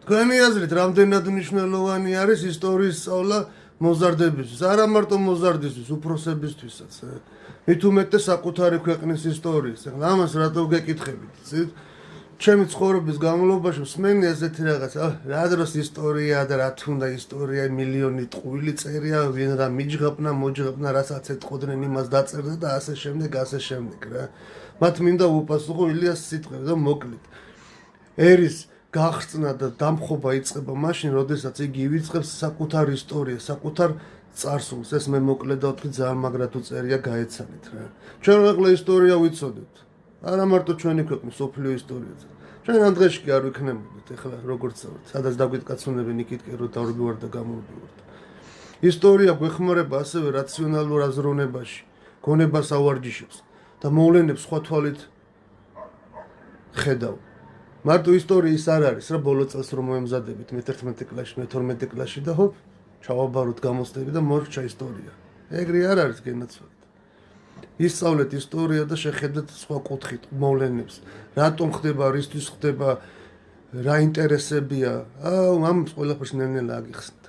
თქვენი აზრით რამდენად მნიშვნელოვანი არის ისტორიის სწავლა მოზარდებისთვის, არა მარტო მოზარდისთვის, უფროსებისთვისაც. მით უმეტეს საკუთარი ქვეყნის ისტორიის. ახლა ამას რატო გეკითხებით, იცით? ჩემი ცხოვრების განმავლობაში მსმენი ესეთი რაღაც, რა დროს ისტორია და რა თუნდა ისტორია, მილიონი ტყუილი წერია, ვინ რა მიჯღაპნა, მოჯღაპნა, რასაც ეთყოდნენ იმას დაწერდა და ასე შემდეგ, ასე შემდეგ რა. მათ მინდა უპასუხო ილიას სიტყვები და მოკლედ. ერის გახსნა და დამხობა იწყება მაშინ, როდესაც იგი ივიწყებს საკუთარ ისტორიას, საკუთარ წარსულს. ეს მე მოკლედ დავთქვი, ძალიან მაგრად უწერია გაეცანით რა. ჩვენ ახლა ისტორია ვიცოდეთ. არა მარტო ჩვენი ქვეყნის სოფლიო ისტორიაზე. ჩვენ ამ დღეში კი არ ვიქნებოდეთ, ახლა როგორც ვართ, სადაც დაგვიტკაცუნებენ იქით რომ დავრბივარ და გამორბივარ. ისტორია გვეხმარება ასევე რაციონალურ აზროვნებაში, გონებას ავარჯიშებს და მოვლენებს სხვა თვალით ხედავ. მარტო ისტორიის არ არის რა ბოლო წელს რომ მოემზადებით მე-11 კლასში, მე-12 კლასში და ჰოპ, ჩავაბაროთ გამოცდები და მორჩა ისტორია. ეგრე არ არის გენაცვალეთ. ისწავლეთ ისტორია და შეხედეთ სხვა კუთხით მოვლენებს. რატომ ხდება, რისთვის ხდება, რა ინტერესებია. ამ ყველაფერს ნელ-ნელა აგიხსნა.